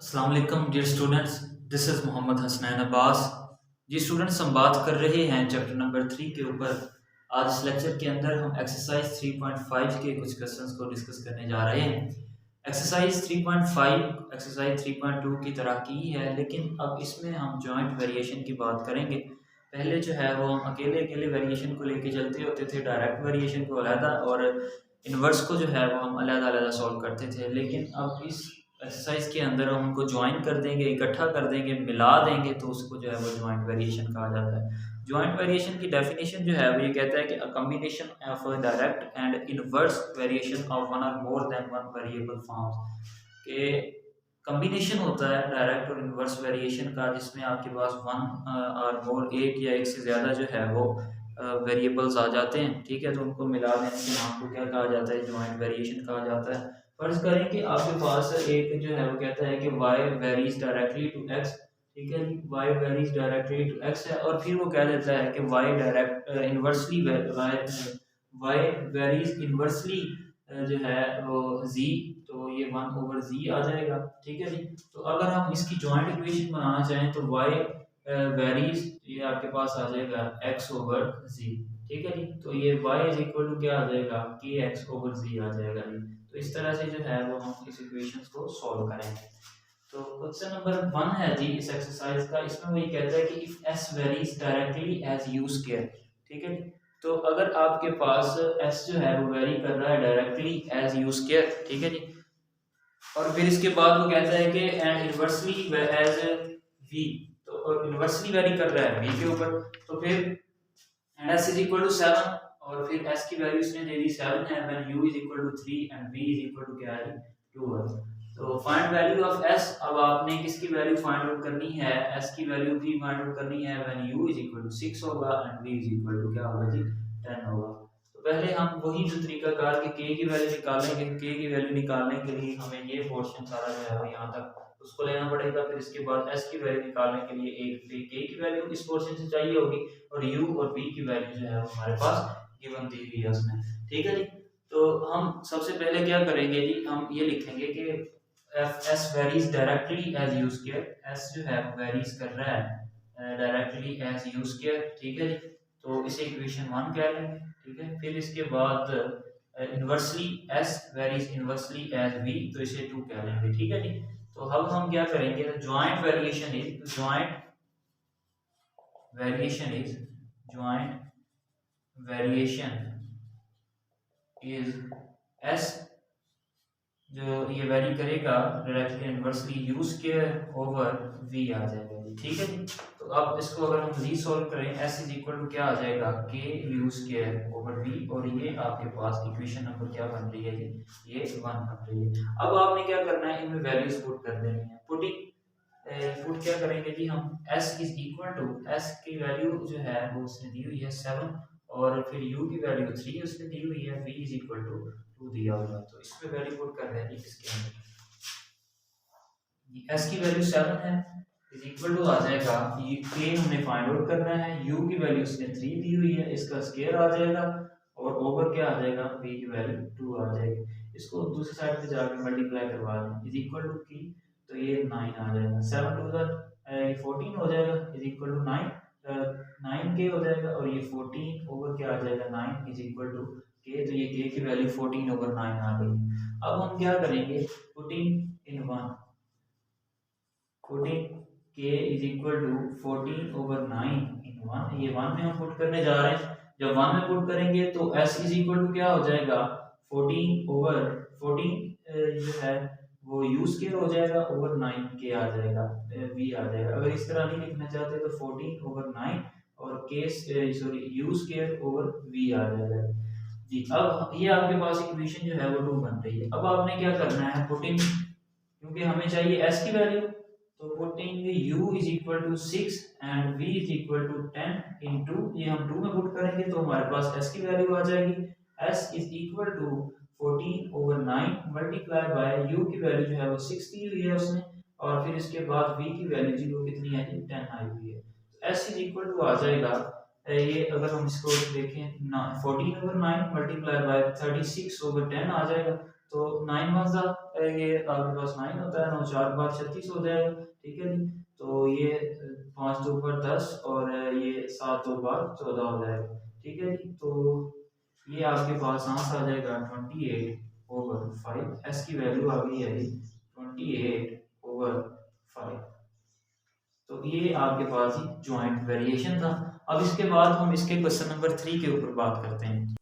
अस्सलाम वालेकुम dear students, this is Mohammad Hasnain Abbas. जी स्टूडेंट्स, हम बात कर रहे हैं चैप्टर नंबर 3 के ऊपर। आज इस लेक्चर के अंदर हम एक्सरसाइज 3.5 के कुछ क्वेश्चंस को डिस्कस करने जा रहे हैं। एक्सरसाइज 3.5 एक्सरसाइज 3.2 की तरह की है, लेकिन अब इसमें हम जॉइंट वेरिएशन की बात करेंगे। पहले जो है वो हम अकेले अकेले वेरिएशन को लेके चलते होते थे, डायरेक्ट वेरिएशन को अलहदा और इन्वर्स को जो है वो हम अलग अलग सॉल्व करते थे। लेकिन अब इस एक्सरसाइज के अंदर हम उनको ज्वाइन कर देंगे, इकट्ठा कर देंगे, मिला देंगे, तो उसको जो है वो जॉइंट वेरिएशन कहा जाता है। जॉइंट वेरिएशन की डेफिनेशन जो है वो ये कहता है कि a combination of direct and inverse variation of one और more than one variable forms के कॉम्बिनेशन होता है डायरेक्ट और इनवर्स वेरिएशन का, जिसमें आपके पास वन और मोर एक या एक से ज़्यादा जो है वो वेरिएबल्स आ जाते हैं। ठीक है, तो उनको मिला देने के नाम को क्या कहा जाता है? जॉइंट वेरिएशन कहा जाता है। फर्ज करें कि आपके पास एक जो है वो कहता है कि y varies directly to x। ठीक है जी, y varies directly to x है, और फिर वो कह देता है कि y direct inversely y varies inversely जो है वो z, तो ये 1/z आ जाएगा। ठीक है जी, तो अगर हम इसकी जॉइंट इक्वेशन बनाना चाहें तो y वेरीज ये आपके पास आ जाएगा x/z। ठीक है जी, तो ये y इज इक्वल टू क्या आ जाएगा? kx/z आ जाएगा जी। तो इस तरह से जो है वो हम इस इक्वेशंस को सॉल्व करेंगे। तो क्वेश्चन नंबर 1 है जी इस एक्सरसाइज का। इसमें वो ये कहता है कि if s varies directly as u square. ठीक है जी, तो अगर आपके पास s जो है वो वेरी कर रहा है डायरेक्टली एज u स्क्वायर। ठीक है जी, और फिर इसके बाद वो कहता है कि एंड इनवर्सली एज v, तो इनवर्सली वेरी कर रहा है v के ऊपर, तो फिर and s is equal to 7, और फिर s की वैल्यू इसने दे दी 7 है, when u is equal to 3 and v is equal to क्या है? 2 है। तो फाइंड वैल्यू ऑफ s। अब आपने किसकी वैल्यू फाइंड आउट करनी है? s की वैल्यू भी फाइंड आउट करनी है when u is equal to 6 होगा and v is equal to क्या होगा जी? 10 होगा। तो पहले हम वही जो तरीका कार के k की वैल्यू निकालेंगे। k की वैल्यू निकालने के लिए हमें ये पोर्शन सारा जो है वो यहाँ तक उसको लेना पड़ेगा। फिर इसके बाद s की वैल्यू निकालने के लिए एक k की वैल्यू इस पोर्शन से चाहिए होगी, और u और v की वैल्यू जो है वो हमारे पास गिवन दी हुई है उसमें। ठीक है जी, तो हम सबसे पहले क्या करेंगे जी? हम ये लिखेंगे कि s varies directly as u square. s जो है वो वेरीज कर रहा है डायरेक्टली एज u स्क्वायर। ठीक है जी, तो इसे इक्वेशन 1 कह लेंगे। ठीक है, फिर इसके बाद inversely s varies inversely as v, तो इसे 2 कह लेंगे। ठीक है जी, तो अब हम क्या करेंगे? Joint variation is joint variation is joint variation is s जो ये वेरी करेगा directly inversely u square over v आ जाएगा जी। ठीक है जी, तो अब इसको अगर हम रीसॉल्व करें s इज इक्वल टू क्या आ जाएगा? k u square over v, और ये आपके पास इक्वेशन नंबर क्या बन रही है जी? ये 1 बन रही है। अब आपने क्या करना है? इनमें वैल्यूज पुट कर देनी है। पुट क्या करेंगे जी हम? s is equal to, s की वैल्यू जो है वो उसने दी हुई है 7, और फिर u की वैल्यू 3 उसने दी हुई है, v इज इक्वल टू 2 दिया हुआ है। तो इसमें वैल्यू पुट कर देंगे इसके अंदर। s की वैल्यू 7 है, इज इक्वल टू आ जाएगा, ये k हमने फाइंड आउट करना है, u की वैल्यू इसने 3 दी हुई है, इसका स्क्वायर आ जाएगा, और ओवर क्या आ जाएगा? v की वैल्यू 2 आ जाएगी। इसको दूसरी साइड पे जाकर मल्टीप्लाई करवा दें, इज इक्वल टू की, तो ये 9 आ जाएगा। 7 टू द 14 हो जाएगा, इज इक्वल टू 9 9k हो जाएगा, और ये 14 ओवर क्या आ जाएगा? 9 इज इक्वल टू k, तो ये k की वैल्यू 14 ओवर 9 आ गई। अब हम क्या करेंगे? Putting in 1, putting k is equal to 14 over 9 in 1, ये 1 में हम पुट करने जा रहे हैं। जब 1 में पुट करेंगे तो s इज इक्वल टू क्या हो जाएगा? 14 ओवर 14 जो है वो u स्क्वायर हो जाएगा ओवर 9 k आ जाएगा, v आ जाएगा। अगर इस तरह नहीं लिखना चाहते तो 14 ओवर 9 और k sorry u square over v आ जाएगा जी। अब ये आपके पास इक्वेशन जो है वो 2 बन रही है। अब आपने क्या करना है? पुटिंग, क्योंकि हमें चाहिए s की वैल्यू, तो putting u is equal to 6 and v is equal to 10 into, ये हम 2 में पुट करेंगे तो हमारे पास s की वैल्यू आ जाएगी, s is equal to 14 over 9 multiply by u की वैल्यू जो है वो 6 दी हुई है उसने, और फिर इसके बाद v की वैल्यू जी वो कितनी है जी? 10 आई हुई है। तो s इज इक्वल टू आ जाएगा, ये अगर हम इसको देखें ना, 14 ओवर 9 मल्टीप्लाई बाय 36 ओवर 10 आ जाएगा, तो 9 माजा ये आपके पास 9 होता है, 9 4 बार 36 हो जाएगा। ठीक है जी, तो ये 5 2 पर 10 और ये 7 2 बार 14 हो जाएगा। ठीक है जी, तो ये आपके पास आंसर आ जाएगा 28/5। एस की वैल्यू आ गई है 28/5। तो ये आपके पास ज्वाइंट वेरिएशन था। अब इसके बाद हम इसके क्वेश्चन नंबर 3 के ऊपर बात करते हैं।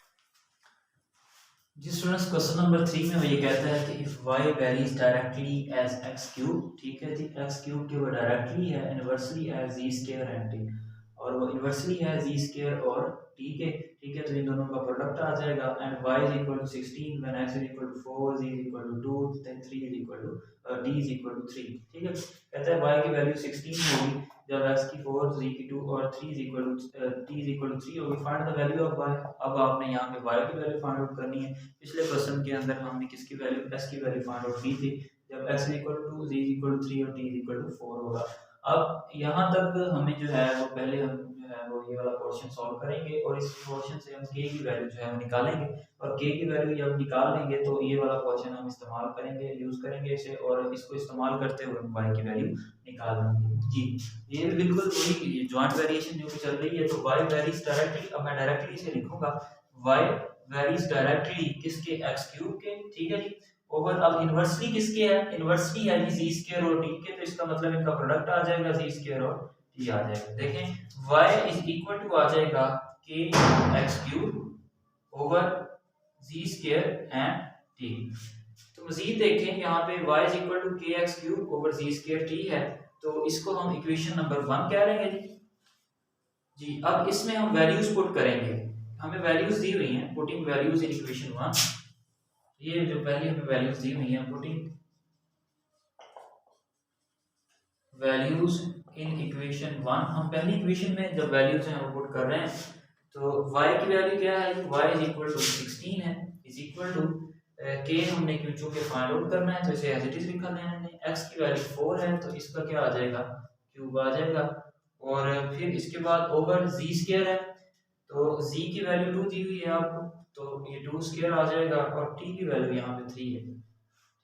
जी स्टूडेंट्स, क्वेश्चन नंबर 3 में ये कहता है कि if y varies directly as x cube, ठीक है जी, x क्यूब की वो डायरेक्टली है inversely as z square and t, और वो इनवर्सली है z स्क्वायर और t के। ठीक है, तो इन दोनों का प्रोडक्ट आ जाएगा and y is equal to 16 when x is equal to 4, z is equal to 2, then 3 is equal to d is equal to 3। ठीक है, कहता है y की वैल्यू 16 होगी जब x की 4, z की 2 और 3 is equal to t is equal to 3 होगी। Find the value of y। अब आपने यहाँ पे y की वैल्यू फाइंड आउट करनी है। पिछले क्वेश्चन के अंदर हमने किसकी वैल्यू, s की वैल्यू फाइंड आउट की थी जब x is equal to 2, z is equal to 3 और t इज इक्वल टू 4 होगा। अब यहाँ तक हमें जो है वो पहले हम जो है वो ये वाला क्वेश्चन सॉल्व करेंगे और इस क्वेश्चन से हम k की वैल्यू जो है वो निकालेंगे, और k की वैल्यू जब निकाल लेंगे तो ये वाला क्वेश्चन हम इस्तेमाल करेंगे, यूज करेंगे इसे, और इसको इस्तेमाल करते हुए हम y की वैल्यू निकाल लेंगे। जी, ये बिल्कुल वही ज्वाइंट वेरिएशन जो चल रही है। तो y वेरीज डायरेक्टली, अब मैं डायरेक्टली इसे लिखूंगा y वेरीज डायरेक्टली किसके, x क्यूब के। ठीक है जी, ओवर अब इनवर्सली किसके है, इनवर्सली है जी z स्क्वायर और t के, तो इसका मतलब इनका प्रोडक्ट आ जाएगा z स्क्वायर और t आ जाएगा। देखें y इज इक्वल टू आ जाएगा k x cube over z square and t। तो मजीद देखें यहाँ पे y इज इक्वल टू के x cube over z square t है, तो इसको हम इक्वेशन नंबर 1 कह लेंगे जी। अब इसमें हम वैल्यूज पुट करेंगे, हमें वैल्यूज दी हुई हैं, पुटिंग वैल्यूज इन इक्वेशन 1। ये जो पहली हमें वैल्यूज दी हुई हैं, पुटिंग वैल्यूज इन इक्वेशन 1, हम पहली इक्वेशन में जब वैल्यूज हैं वो पुट कर रहे हैं। तो y की वैल्यू क्या है, y इज इक्वल टू 16 है, इज इक्वल टू के हमने क्यों चूंकि फाइंड आउट करना है तो इसे एज इट इज लिखा लेना है। x की वैल्यू 4 है तो इसका क्या आ जाएगा, क्यूब आ जाएगा, और फिर इसके बाद ओवर z स्क्वायर है, तो z की वैल्यू 2 दी हुई है आपको, तो ये 2 स्क्वायर आ जाएगा, और t की वैल्यू यहाँ पे 3 है।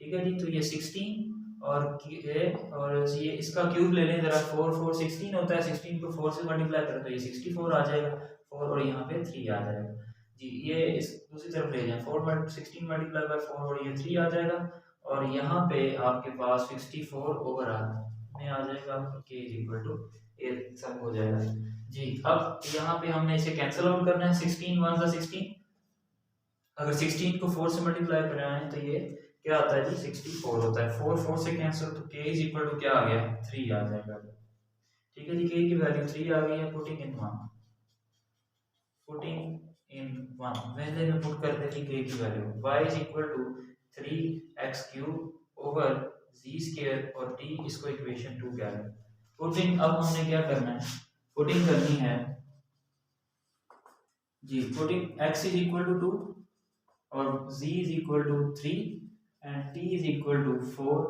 ठीक है जी, तो ये 16 और ये इसका क्यूब ले लें जरा, 4 4 16 होता है, 16 को 4 से मल्टीप्लाई करें तो ये 64 आ जाएगा, 4 और यहाँ पे 3 आ जाएगा जी। ये इस दूसरी तरफ ले जाएं, 16 मल्टीप्लाई बाय 4 और ये 3 आ जाएगा, और यहाँ पे आपके पास 64 ओवर में आ जाएगा, k इज इक्वल टू ये सब हो जाएगा जी। अब यहाँ पे हमने इसे कैंसिल आउट करना है, 16 1 सा 16, अगर 16 को 4 से मल्टीप्लाई कराएं तो ये क्या आता है जी, 64 होता है। 4 4 से कैंसिल, तो k इज इक्वल टू क्या आ गया, 3 आ जाएगा। ठीक है जी, k की वैल्यू 3 आ गई है, पुटिंग इन 1, पहले में पुट करते थे k की value, y is equal to 3x cube over z square और t, इसको इक्वेशन 2 कह रहे हैं। पुटिंग, अब हमने क्या करना है, पुटिंग करनी है जी, putting x is equal to 2 और z is equal to 3 and t is equal to 4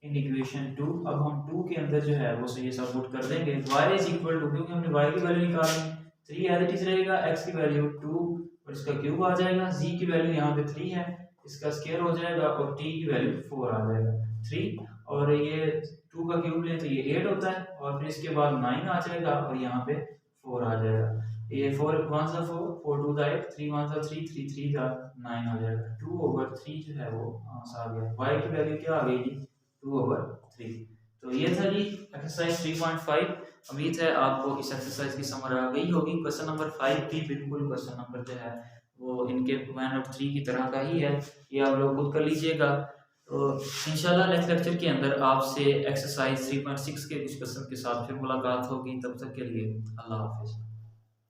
in equation 2। अब हम 2 के अंदर जो है वो ये सब पुट कर देंगे, y इज इक्वल टू, क्योंकि हमने y की वैल्यू निकालनी, 3 एज इट इज रहेगा, x की वैल्यू 2 और इसका क्यूब आ जाएगा, z की वैल्यू यहाँ पे 3 है, इसका स्क्वायर हो जाएगा, और t की वैल्यू 4 आ जाएगा, 3 और ये 2 का क्यूब ले तो ये 8 होता है, और फिर इसके बाद 9 आ जाएगा और यहाँ पे 4 आ जाएगा। ये 4 1 सा 4 4 2 सा 8 3 1 सा 3 3 3 का 9 आ जाएगा, 2 ओवर 3 जो है वो आ गया। y की वैल्यू क्या आ गई जी, 2 ओवर 3। तो ये था जी एक्सरसाइज 3.5। उम्मीद है आपको इस एक्सरसाइज की समझ आ गई होगी। क्वेश्चन नंबर 5 भी बिल्कुल क्वेश्चन नंबर जो है वो इनके 1 और 3 की तरह का ही है, ये आप लोग खुद कर लीजिएगा। तो इंशाल्लाह नेक्स्ट लेक्चर के अंदर आपसे एक्सरसाइज 3.6 के कुछ क्वेश्चन के साथ फिर मुलाकात होगी। तब तक के लिए अल्लाह हाफिज़।